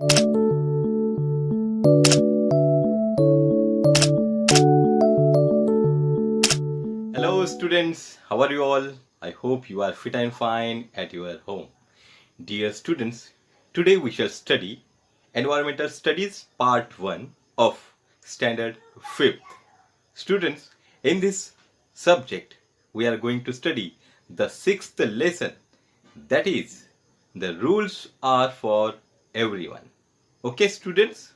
Hello students, how are you all? I hope you are fit and fine at your home. Dear students, today we shall study Environmental Studies Part 1 of Standard 5th. Students, in this subject we are going to study the 6th lesson, that is, the rules are for everyone. Okay students,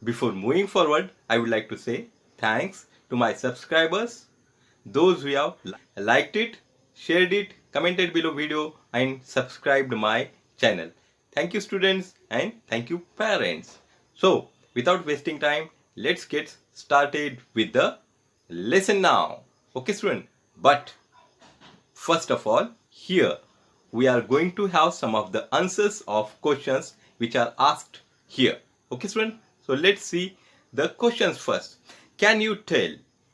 before moving forward, I would like to say thanks to my subscribers, those who have liked it, shared it, commented below video and subscribed my channel. Thank you students and thank you parents. So without wasting time, let's get started with the lesson now. Okay student, but first of all, here we are going to have some of the answers of questions which are asked here. Okay student, so let's see the questions first. Can you tell,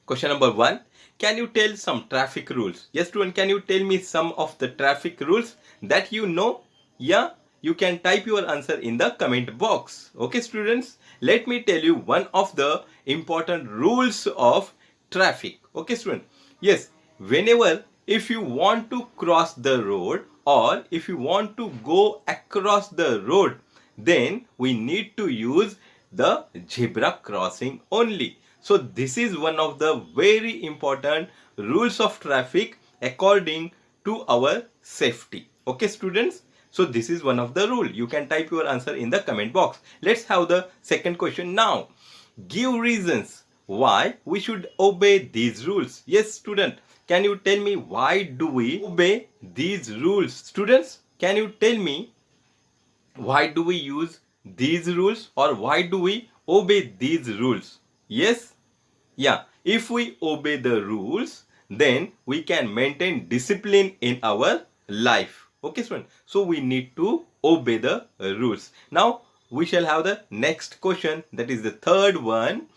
question number 1, can you tell some traffic rules? Yes student, can you tell me some of the traffic rules that you know? Yeah, you can type your answer in the comment box. Okay students, let me tell you one of the important rules of traffic. Okay student, yes, whenever if you want to cross the road or if you want to go across the road, then we need to use the zebra crossing only. So this is one of the very important rules of traffic according to our safety. Okay students, so this is one of the rule. You can type your answer in the comment box. Let's have the second question now. Give reasons why we should obey these rules. Yes student, can you tell me why do we obey these rules? Students, can you tell me why do we use these rules or why do we obey these rules? Yes? Yeah, if we obey the rules, then we can maintain discipline in our life. Okay student, so we need to obey the rules. Now we shall have the next question, that is the third one.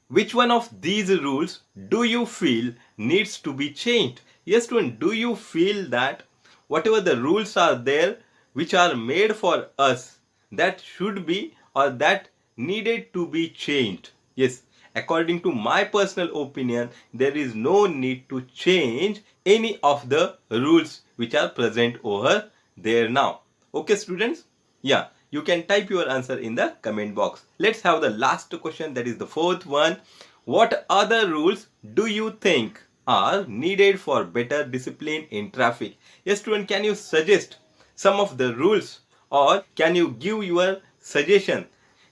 Which one of these rules do you feel needs to be changed? Yes student, do you feel that whatever the rules are there which are made for us, that should be or that needed to be changed? Yes, according to my personal opinion, there is no need to change any of the rules which are present over there now. Okay students, yeah, you can type your answer in the comment box. Let's have the last question, that is the fourth one. What other rules do you think are needed for better discipline in traffic? Yes student, can you suggest some of the rules or can you give your suggestion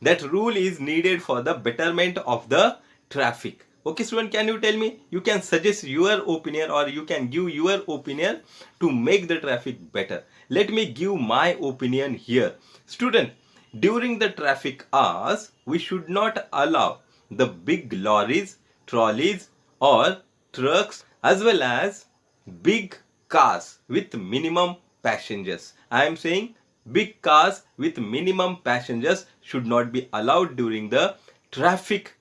that rule is needed for the betterment of the traffic? Okay student, can you tell me? You can suggest your opinion or you can give your opinion to make the traffic better. Let me give my opinion here. Student, during the traffic hours, we should not allow the big lorries, trolleys or trucks as well as big cars with minimum passengers. I am saying big cars with minimum passengers should not be allowed during the traffic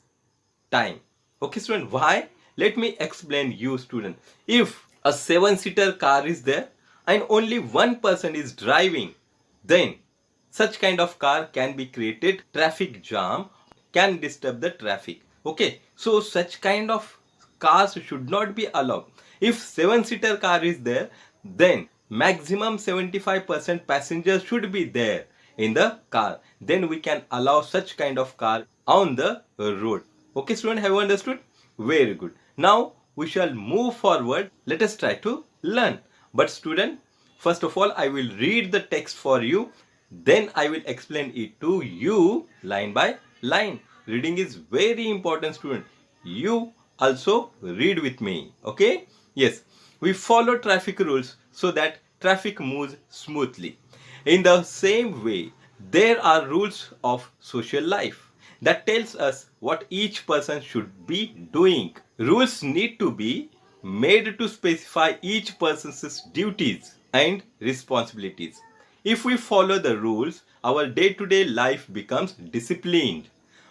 time. Okay student, why? Let me explain you student. If a 7-seater car is there and only one person is driving, then such kind of car can be created traffic jam, can disturb the traffic. Okay, so such kind of cars should not be allowed. If 7-seater car is there, then maximum 75% passengers should be there in the car. Then we can allow such kind of car on the road. Okay student, have you understood? Very good. Now we shall move forward. Let us try to learn. But student, first of all I will read the text for you. Then I will explain it to you line by line. Reading is very important student. You also read with me. Okay? Yes. We follow traffic rules so that traffic moves smoothly. In the same way, there are rules of social life that tells us what each person should be doing. Rules need to be made to specify each person's duties and responsibilities. If we follow the rules, our day-to-day life becomes disciplined.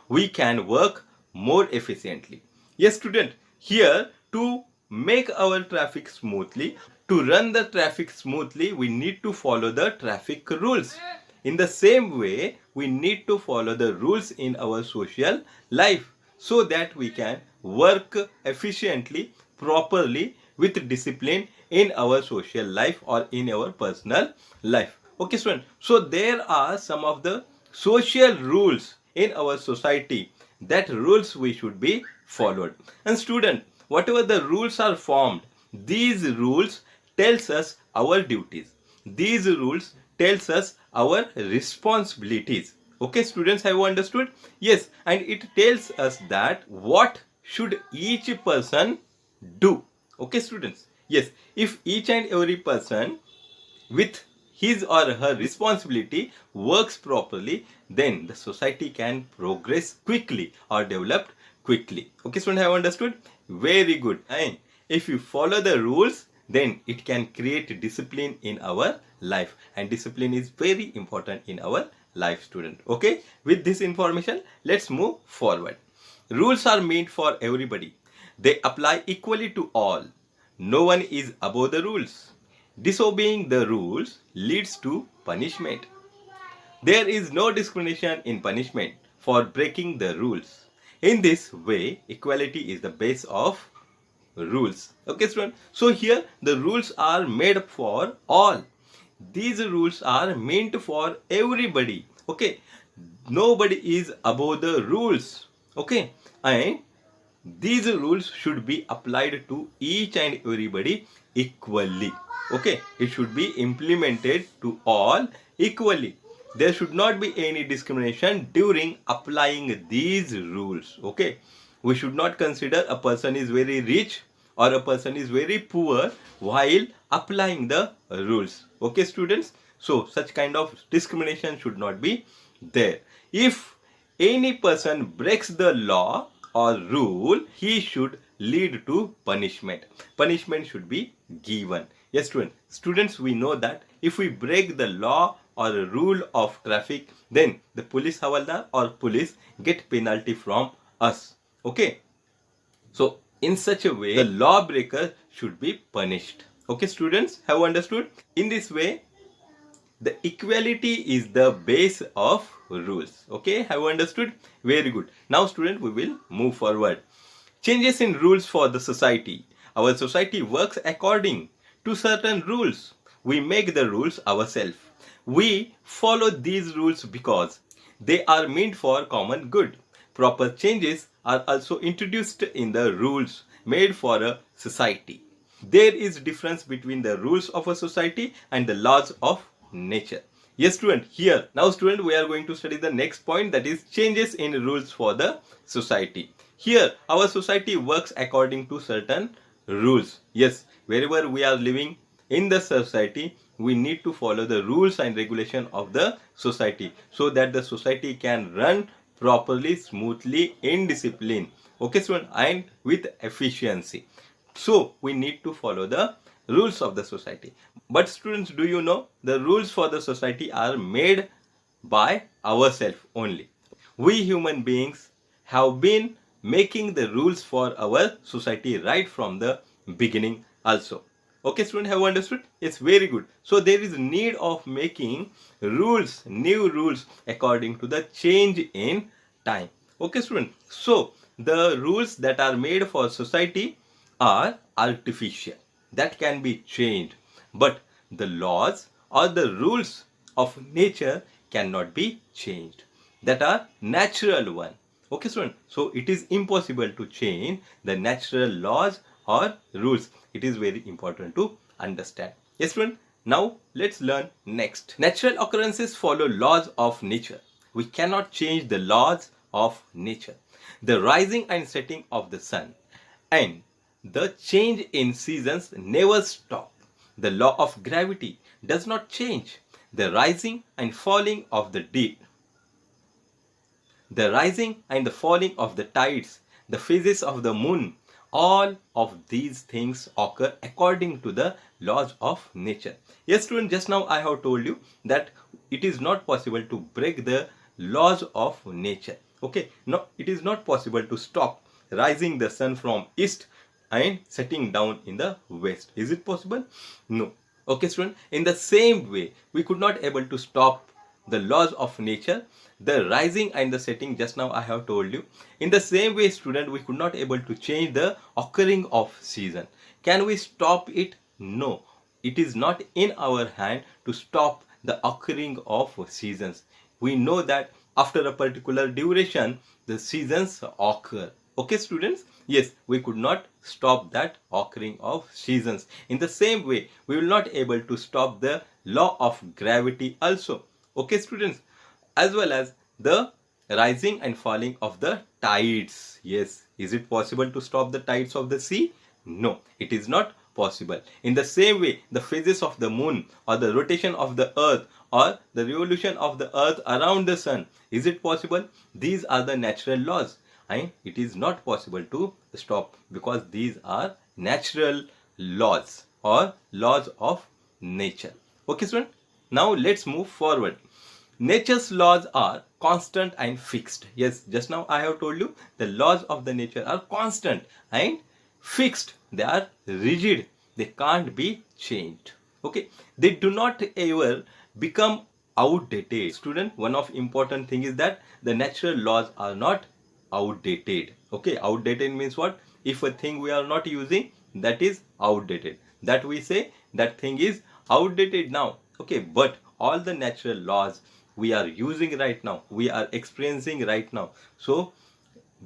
We can work more efficiently. Yes student, here to make our traffic smoothly, to run the traffic smoothly, we need to follow the traffic rules. In the same way, we need to follow the rules in our social life so that we can work efficiently, properly, with discipline in our social life or in our personal life. Okay, student. So there are some of the social rules in our society. That rules we should be followed. And student, whatever the rules are formed, these rules tells us our duties. These rules tells us our responsibilities. Okay, students, have you understood? Yes, and it tells us that what should each person do. Okay, students. Yes, if each and every person with his or her responsibility works properly, then the society can progress quickly or develop quickly. Okay, students, have understood? Very good. And if you follow the rules, then it can create discipline in our life, and discipline is very important in our life, student. Okay, with this information, let's move forward. Rules are meant for everybody. They apply equally to all. No one is above the rules. Disobeying the rules leads to punishment. There is no discrimination in punishment for breaking the rules. In this way, equality is the base of rules. Okay, student. So here the rules are made for all. These rules are meant for everybody. Okay, nobody is above the rules. Okay, and these rules should be applied to each and everybody equally. Okay, it should be implemented to all equally. There should not be any discrimination during applying these rules. Okay, we should not consider a person is very rich or a person is very poor while applying the rules. Okay, students, so such kind of discrimination should not be there. If any person breaks the law or rule, he should lead to punishment. Punishment should be given. Yes, students, we know that if we break the law or a rule of traffic, then the police havaldar or police get penalty from us. Okay, so in such a way, the lawbreaker should be punished. Okay, students, have understood? In this way, the equality is the base of rules. Okay, have you understood? Very good. Now, student, we will move forward. Changes in rules for the society. Our society works according to certain rules. We make the rules ourselves. We follow these rules because they are meant for common good. Proper changes are also introduced in the rules made for a society. There is difference between the rules of a society and the laws of nature. Yes, student, here. Now, student, we are going to study the next point, that is changes in rules for the society. Here, our society works according to certain rules. Yes, wherever we are living in the society, we need to follow the rules and regulation of the society so that the society can run properly, smoothly, in discipline. Okay, student, and with efficiency. So, we need to follow the rules of the society. But students, do you know the rules for the society are made by ourselves only. We human beings have been making the rules for our society right from the beginning also. Okay, students, have understood? It's very good. So there is need of making rules, new rules according to the change in time. Okay, student. So the rules that are made for society are artificial, that can be changed, but the laws or the rules of nature cannot be changed, that are natural one. Okay, student, so it is impossible to change the natural laws or rules. It is very important to understand. Yes, student, now let's learn next. Natural occurrences follow laws of nature. We cannot change the laws of nature. The rising and setting of the sun and the change in seasons never stop. The law of gravity does not change. The rising and falling of the deep, the rising and the falling of the tides, the phases of the moon, all of these things occur according to the laws of nature. Yes, student, just now I have told you that it is not possible to break the laws of nature. Okay, no, it is not possible to stop rising the sun from east and setting down in the west. Is it possible? No. Okay, student, in the same way, we could not able to stop the laws of nature, the rising and the setting, just now I have told you. In the same way, student, we could not able to change the occurring of season. Can we stop it? No. It is not in our hand to stop the occurring of seasons. We know that after a particular duration, the seasons occur. Okay, students? Yes, we could not stop that occurring of seasons. In the same way, we will not able to stop the law of gravity also. Okay, students? As well as the rising and falling of the tides. Yes, is it possible to stop the tides of the sea? No, it is not possible. In the same way, the phases of the moon or the rotation of the earth or the revolution of the earth around the sun, is it possible? These are the natural laws, and it is not possible to stop because these are natural laws or laws of nature. Okay, student? Now let's move forward. Nature's laws are constant and fixed. Yes, just now I have told you the laws of the nature are constant and fixed. They are rigid. They can't be changed. Okay, they do not ever become outdated. Student, one of important thing is that the natural laws are not outdated. Okay, outdated means what? If a thing we are not using, that is outdated. That we say that thing is outdated now. Okay, but all the natural laws we are using right now, we are experiencing right now. So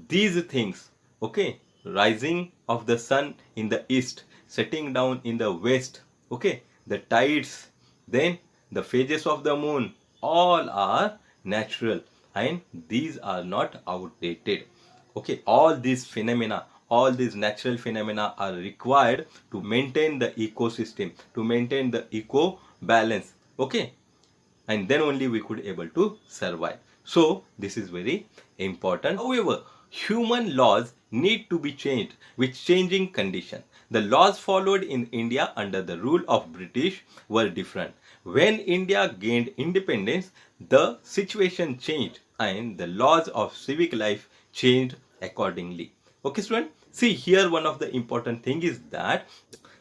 these things, okay, rising of the sun in the east, setting down in the west, okay, the tides, then the phases of the moon, all are natural and these are not outdated. Okay, all these phenomena, all these natural phenomena are required to maintain the ecosystem, to maintain the eco balance. Okay, and then only we could able to survive. So this is very important. However, human laws need to be changed with changing condition. The laws followed in India under the rule of British were different. When India gained independence, the situation changed and the laws of civic life changed accordingly. Okay, student? See, here one of the important thing is that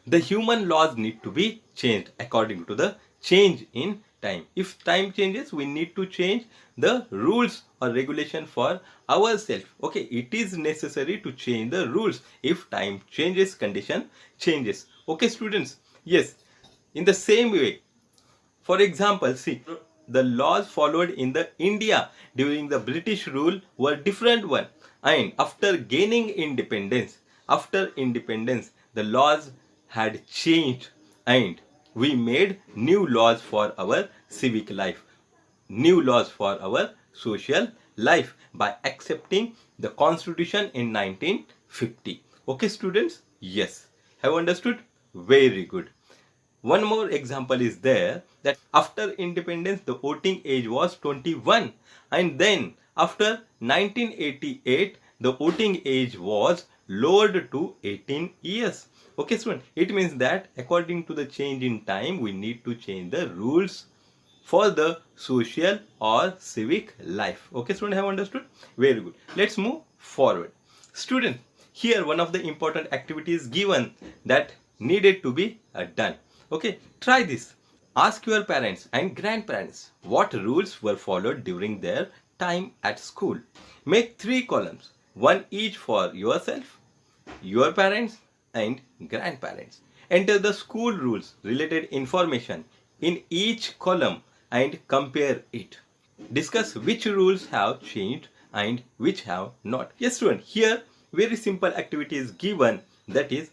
the human laws need to be changed according to the change in time. If time changes, we need to change the rules or regulation for ourselves. Okay, it is necessary to change the rules. If time changes, condition changes. Okay, students? Yes, in the same way, for example, see, the laws followed in the India during the British rule were different one, and after gaining independence, the laws had changed and we made new laws for our civic life, new laws for our social life by accepting the constitution in 1950. Okay, students? Yes. Have understood? Very good. One more example is there that after independence the voting age was 21 and then after 1988 the voting age was lowered to 18 years. Okay, student, it means that according to the change in time we need to change the rules for the social or civic life. Okay, student, have understood? Very good. Let's move forward. Student, here one of the important activities given that needed to be done. Okay, try this. Ask your parents and grandparents what rules were followed during their time at school. Make 3 columns, one each for yourself, your parents and grandparents. Enter the school rules related information in each column and compare it. Discuss which rules have changed and which have not. Yes, student, here very simple activity is given, that is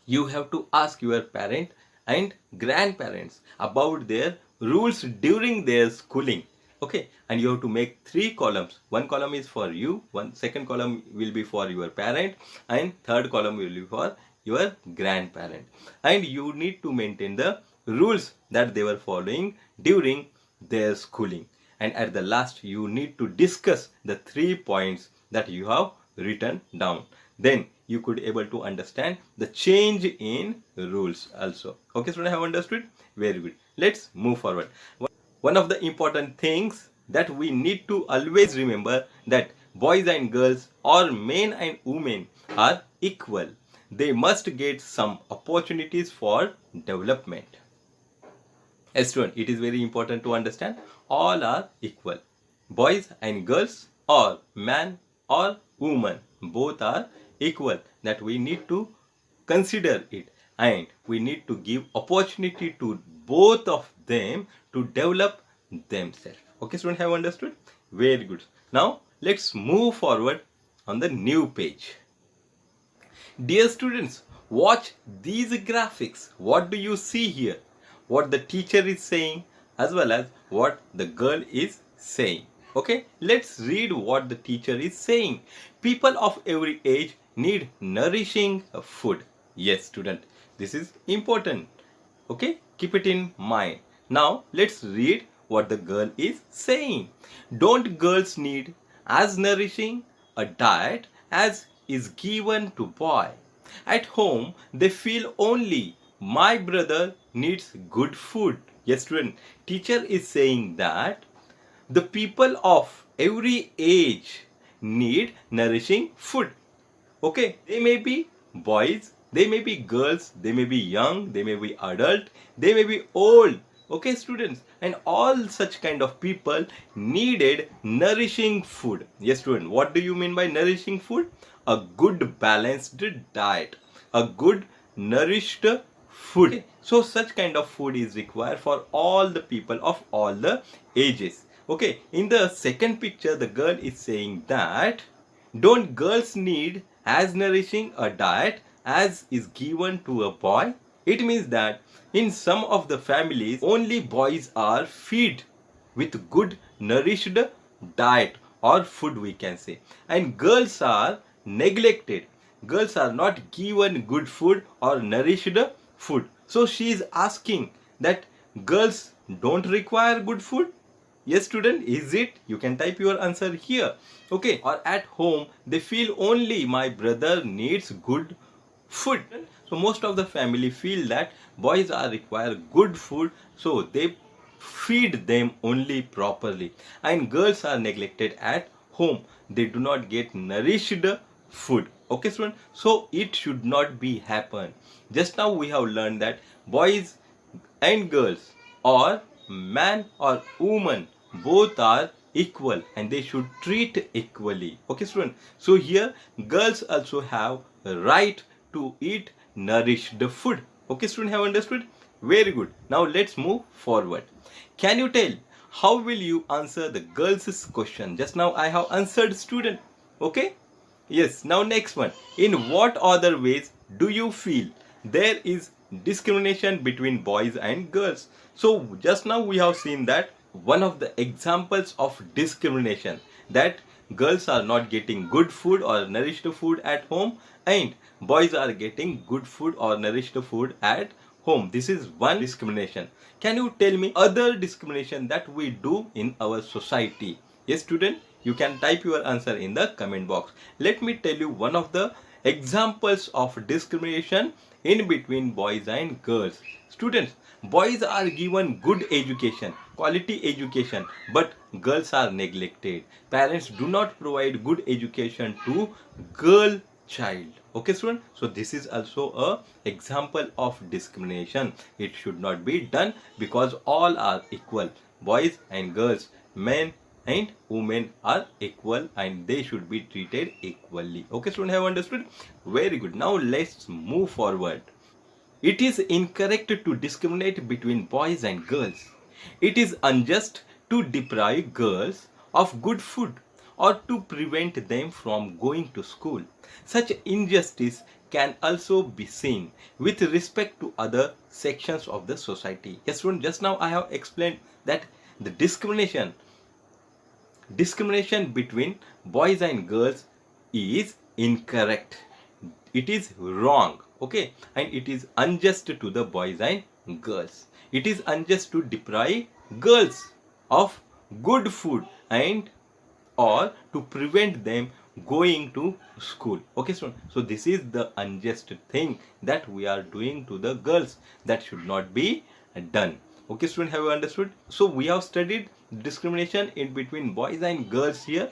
you have to ask your parent and grandparents about their rules during their schooling. Okay, and you have to make 3 columns. One column is for you, one second column will be for your parent and third column will be for your grandparent, and you need to maintain the rules that they were following during their schooling, and at the last you need to discuss the 3 points that you have written down. Then you could able to understand the change in rules also. Okay, students, have understood? Very good. Let's move forward. One of the important things that we need to always remember that boys and girls or men and women are equal. They must get some opportunities for development. Student, it is very important to understand all are equal. Boys and girls or man or woman both are equal. That we need to consider it, and we need to give opportunity to both of them to develop themselves. Okay, student, have understood? Very good. Now let's move forward on the new page. Dear students, watch these graphics. What do you see here? What the teacher is saying as well as what the girl is saying. Okay, let's read what the teacher is saying. People of every age need nourishing food. Yes, student, this is important. Okay, keep it in mind. Now let's read what the girl is saying. Don't girls need as nourishing a diet as is given to boy? At home they feel only my brother needs good food. Yes, student, teacher is saying that the people of every age need nourishing food. Okay, they may be boys, they may be girls, they may be young, they may be adult, they may be old. Okay, students, and all such kind of people needed nourishing food. Yes, student, what do you mean by nourishing food? A good balanced diet, a good nourished food. Okay. So such kind of food is required for all the people of all the ages. Okay, in the second picture the girl is saying that don't girls need as nourishing a diet as is given to a boy? It means that in some of the families only boys are fed with good nourished diet or food, we can say, and girls are neglected. Girls are not given good food or nourished food. So she is asking that girls don't require good food. Yes, student, is it? You can type your answer here. Okay, or at home they feel only my brother needs good food. So most of the family feel that boys are require good food, so they feed them only properly, and girls are neglected at home. They do not get nourished food. Okay, student, so it should not be happen. Just now we have learned that boys and girls or man or woman both are equal and they should treat equally. Okay, student, so here girls also have a right to eat nourished food. Okay, student, have understood? Very good. Now let's move forward. Can you tell how will you answer the girls' question? Just now I have answered, student. Okay, yes. Now next one. In what other ways do you feel there is discrimination between boys and girls? So just now we have seen that one of the examples of discrimination, that girls are not getting good food or nourished food at home and boys are getting good food or nourished food at home. This is one discrimination. Can you tell me other discrimination that we do in our society? Yes, student, you can type your answer in the comment box. Let me tell you one of the examples of discrimination in between boys and girls. Students, boys are given good education, quality education, but girls are neglected. Parents do not provide good education to girl child. Okay, student, so this is also a example of discrimination. It should not be done because all are equal. Boys and girls, men and women are equal and they should be treated equally. Okay, student, have understood? Very good. Now let's move forward. It is incorrect to discriminate between boys and girls. It is unjust to deprive girls of good food or to prevent them from going to school. Such injustice can also be seen with respect to other sections of the society. Yes, student, just now I have explained that the discrimination between boys and girls is incorrect. It is wrong. Okay, and it is unjust to the boys and girls. It is unjust to deprive girls of good food and or to prevent them going to school. Okay, so this is the unjust thing that we are doing to the girls. That should not be done. Okay, student, have you understood? So we have studied discrimination in between boys and girls here,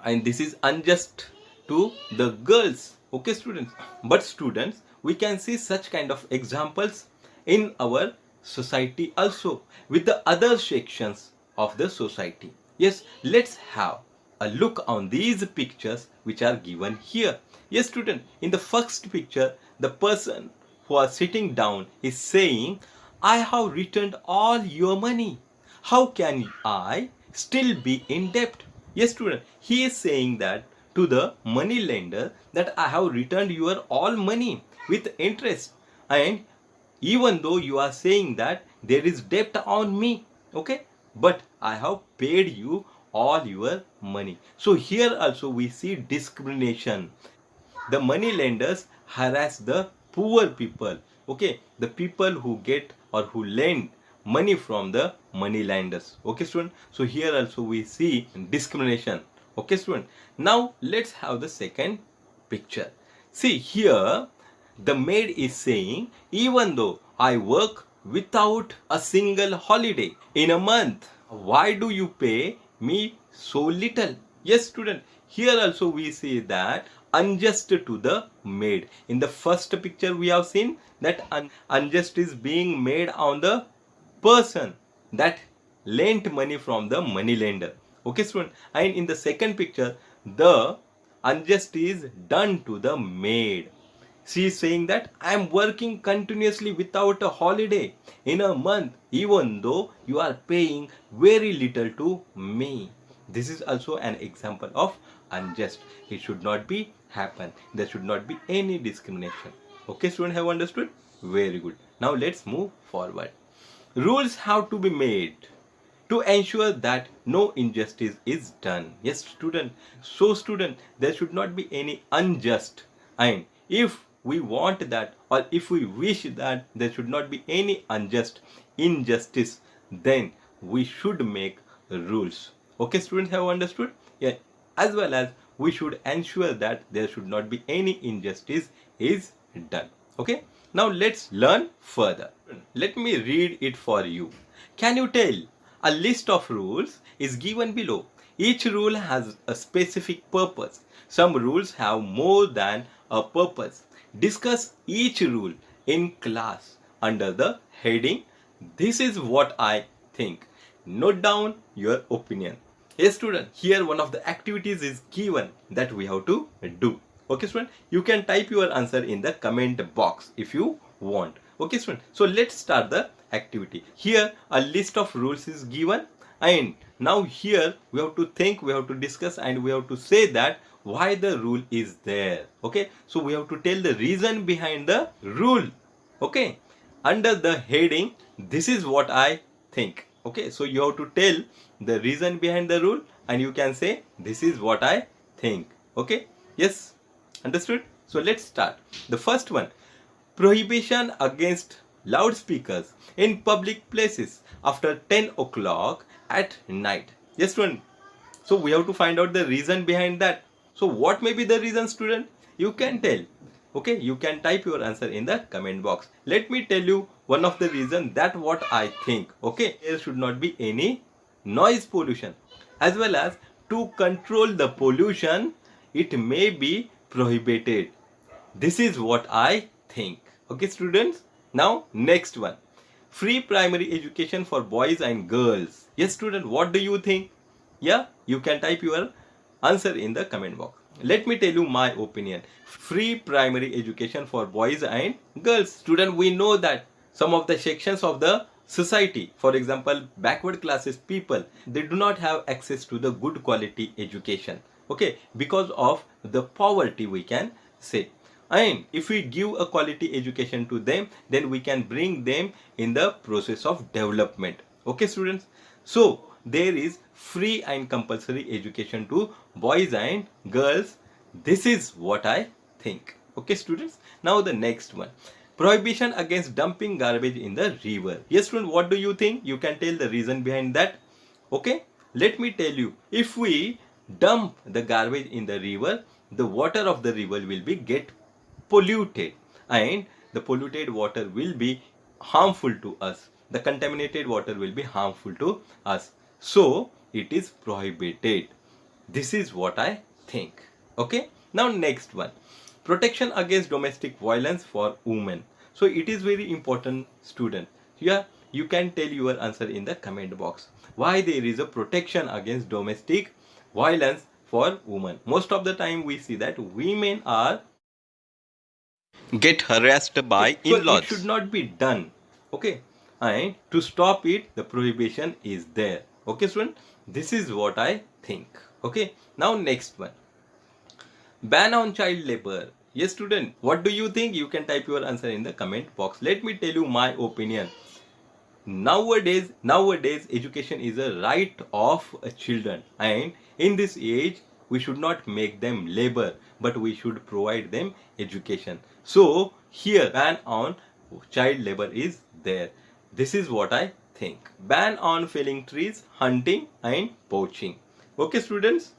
and this is unjust to the girls. Okay, students, but students, we can see such kind of examples in our society also, with the other sections of the society. Yes, let's have a look on these pictures which are given here. Yes, student, in the first picture, the person who are sitting down is saying, I have returned all your money. How can I still be in debt? Yes, student, he is saying that to the money lender that I have returned your all money with interest, and even though you are saying that there is debt on me, okay, but I have paid you all your money. So here also we see discrimination. The money lenders harass the poor people, okay, the people who get or who lend money from the money lenders. Okay, student, so here also we see discrimination. Okay, student, now let's have the second picture. See here, the maid is saying, even though I work without a single holiday in a month, why do you pay me so little? Yes, student, here also we see that unjust to the maid. In the first picture we have seen that unjust is being made on the person that lent money from the money lender. Okay, student, and in the second picture the unjust is done to the maid. She is saying that I am working continuously without a holiday in a month, even though you are paying very little to me. This is also an example of unjust. It should not be happen. There should not be any discrimination. Okay, students, have understood? Very good. Now let's move forward. Rules have to be made to ensure that no injustice is done. Yes, student. So, student, there should not be any unjust. And if we want that, or if we wish that there should not be any injustice, then we should make rules. Okay, students, have understood? Yeah, as well as we should ensure that there should not be any injustice is done. Okay, now let's learn further. Let me read it for you. Can you tell? A list of rules is given below. Each rule has a specific purpose. Some rules have more than a purpose. Discuss each rule in class under the heading, this is what I think. Note down your opinion. Yes, student, here one of the activities is given that we have to do. Okay, student, you can type your answer in the comment box if you want. Okay, student, so let's start the activity. Here a list of rules is given, and now here we have to think, we have to discuss, and we have to say that why the rule is there. Okay, so we have to tell the reason behind the rule. Okay, under the heading, this is what I think. Okay, so you have to tell the reason behind the rule, and you can say this is what I think. Okay, yes, understood? So let's start. The first one, prohibition against loudspeakers in public places after 10 o'clock at night. Yes, student, so we have to find out the reason behind that. So what may be the reason, student? You can tell. Okay, you can type your answer in the comment box. Let me tell you one of the reasons that what I think. Okay, there should not be any noise pollution, as well as to control the pollution it may be prohibited. This is what I think. Okay, students, now next one, free primary education for boys and girls. Yes, student, what do you think? Yeah, you can type your answer in the comment box. Let me tell you my opinion. Free primary education for boys and girls. Student, we know that some of the sections of the society, for example backward classes people, they do not have access to the good quality education. Okay, because of the poverty, we can say. And if we give a quality education to them, then we can bring them in the process of development. Okay, students, so there is free and compulsory education to boys and girls. This is what I think. Okay, students, now the next one, prohibition against dumping garbage in the river. Yes, student, what do you think? You can tell the reason behind that. Okay, let me tell you, if we dump the garbage in the river, the water of the river will be get polluted, and the polluted water will be harmful to us. The contaminated water will be harmful to us. So it is prohibited. This is what I think. Okay, now next one, protection against domestic violence for women. So it is very important, student. Yeah, you can tell your answer in the comment box. Why there is a protection against domestic violence for women? Most of the time we see that women are get harassed by so in-laws. It should not be done. Okay, and to stop it, the prohibition is there. Okay, student, this is what I think. Okay, now next one, ban on child labor. Yes, student, what do you think? You can type your answer in the comment box. Let me tell you my opinion. Nowadays education is a right of children, and in this age we should not make them labor, but we should provide them education. So here ban on child labor is there. This is what I think. Ban on felling trees, hunting and poaching. Okay, students.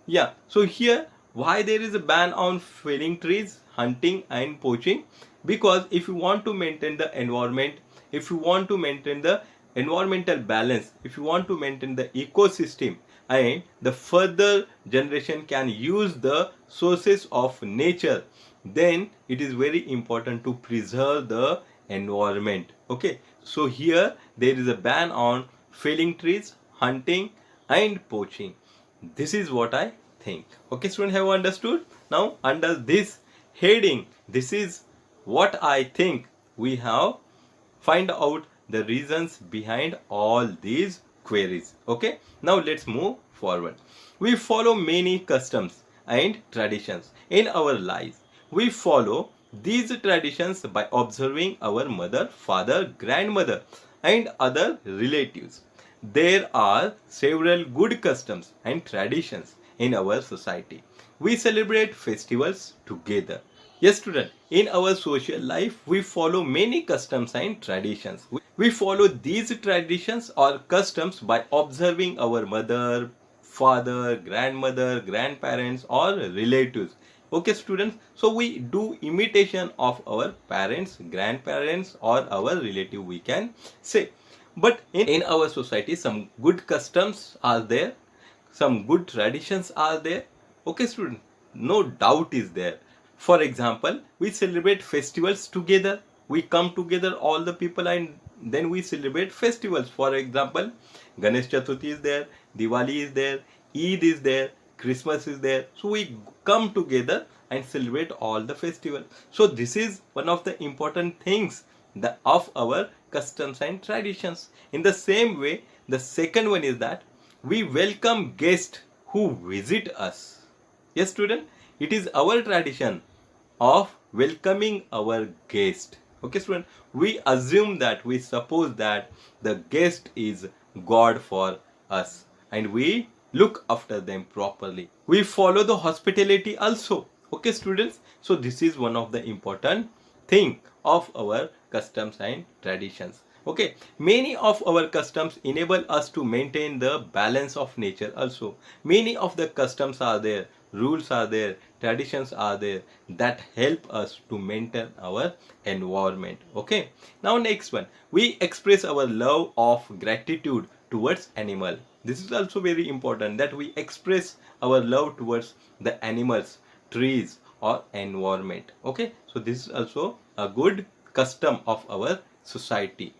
Yeah, so here why there is a ban on felling trees, hunting and poaching? Because if you want to maintain the environment, if you want to maintain the environmental balance, if you want to maintain the ecosystem, and the further generation can use the sources of nature, then it is very important to preserve the environment. Okay, so here there is a ban on felling trees, hunting and poaching. This is what I think. Okay, students, have understood? Now under this heading, this is what I think, we have find out the reasons behind all these queries. Okay, now let's move forward. We follow many customs and traditions in our lives. We follow these traditions by observing our mother, father, grandmother and other relatives. There are several good customs and traditions in our society. We celebrate festivals together. Yes, student, in our social life, we follow many customs and traditions. We follow these traditions or customs by observing our mother, father, grandmother, grandparents or relatives. Okay, students, so we do imitation of our parents, grandparents or our relative, we can say. But in our society, some good customs are there, some good traditions are there. Okay, student, no doubt is there. For example, we celebrate festivals together. We come together, all the people, and then we celebrate festivals. For example, Ganesh Chaturthi is there, Diwali is there, Eid is there, Christmas is there. So we come together and celebrate all the festivals. So this is one of the important things of our customs and traditions. In the same way, the second one is that we welcome guests who visit us. Yes, student, it is our tradition of welcoming our guest. Okay, student, we assume that, we suppose that the guest is God for us and we look after them properly. We follow the hospitality also. Okay, students, so this is one of the important thing of our customs and traditions. Okay, many of our customs enable us to maintain the balance of nature also. Many of the customs are there, rules are there, traditions are there that help us to maintain our environment. Okay, now next one, we express our love of gratitude towards animal. This is also very important, that we express our love towards the animals, trees or environment. Okay, so this is also a good custom of our society.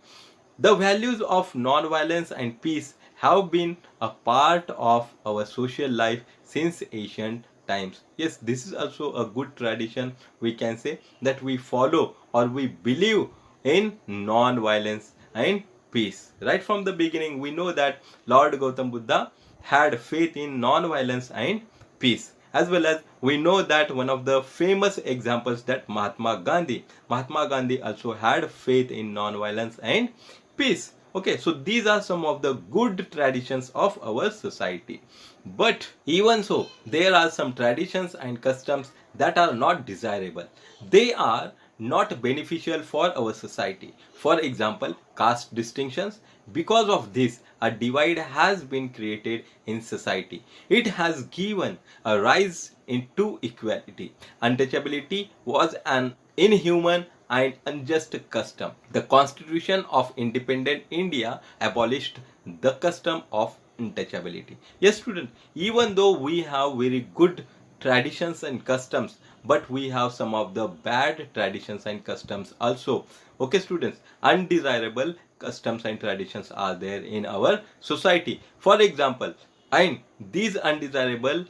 The values of non-violence and peace have been a part of our social life since ancient times. Yes, this is also a good tradition, we can say, that we follow or we believe in non-violence and peace. Right from the beginning, we know that Lord Gautam Buddha had faith in non-violence and peace. As well as we know that one of the famous examples, that Mahatma Gandhi also had faith in non-violence and peace. Okay, so these are some of the good traditions of our society. But even so, there are some traditions and customs that are not desirable. They are not beneficial for our society. For example, caste distinctions. Because of this, a divide has been created in society. It has given a rise into equality. Untouchability was an inhuman and unjust custom. The Constitution of Independent India abolished the custom of untouchability. Yes, student, even though we have very good traditions and customs, but we have some of the bad traditions and customs also. Okay students, undesirable customs and traditions are there in our society. For example, and these undesirable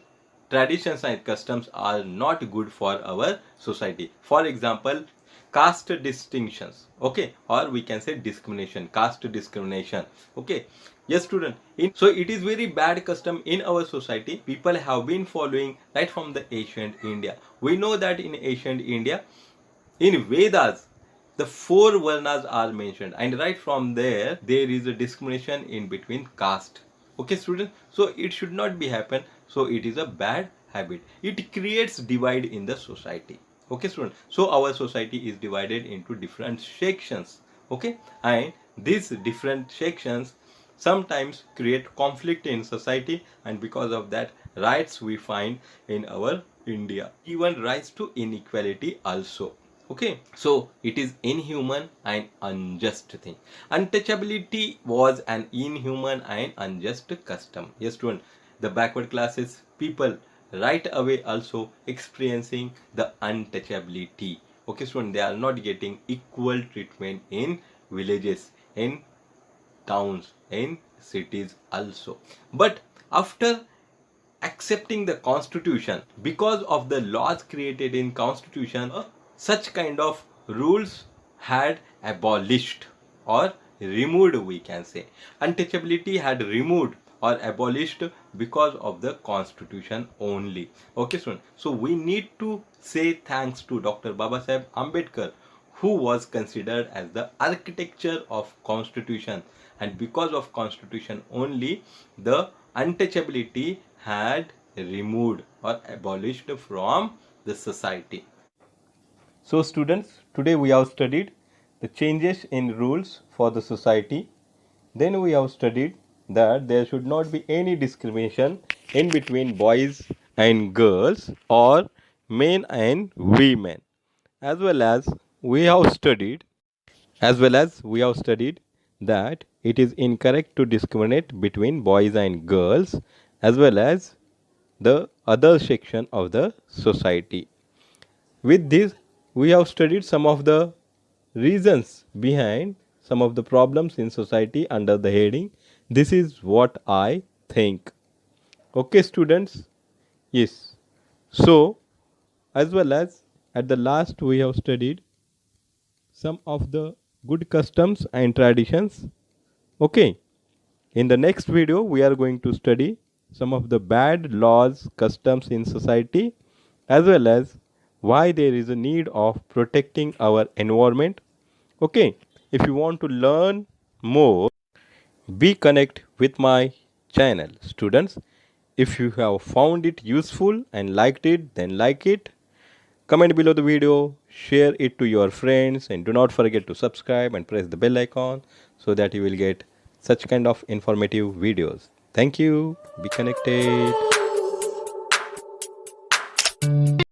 traditions and customs are not good for our society. For example, caste distinctions, okay, or we can say discrimination, caste discrimination. Okay, yes student, so it is very bad custom in our society. People have been following right from the ancient India. We know that in ancient India, in Vedas, the four varnas are mentioned, and right from there is a discrimination in between caste. Okay students, so it should not be happen. So it is a bad habit. It creates divide in the society. Okay students, so our society is divided into different sections. Okay, and these different sections sometimes create conflict in society, and because of that, rights we find in our India even rise to inequality also. Okay, so it is inhuman and unjust thing. Untouchability was an inhuman and unjust custom. Yes student, the backward classes people right away also experiencing the untouchability. Okay student, they are not getting equal treatment in villages, in towns, in cities also. But after accepting the constitution, because of the laws created in constitution, such kind of rules had abolished or removed, we can say. Untouchability had removed or abolished because of the constitution only. Okay student, so we need to say thanks to Dr. Babasaheb Ambedkar, who was considered as the architecture of constitution, and because of constitution only, the untouchability had removed or abolished from the society. So students, today we have studied the changes in rules for the society. Then we have studied that there should not be any discrimination in between boys and girls or men and women. As well as we have studied that it is incorrect to discriminate between boys and girls, as well as the other section of the society. With this, we have studied some of the reasons behind some of the problems in society under the heading "This is what I think." Okay students, yes. So as well as at the last, we have studied some of the good customs and traditions. Okay, in the next video we are going to study some of the bad laws, customs in society, as well as why there is a need of protecting our environment. Okay, if you want to learn more, be connect with my channel students. If you have found it useful and liked it, then like it, comment below the video, share it to your friends, and do not forget to subscribe and press the bell icon so that you will get such kind of informative videos. Thank you. Be connected.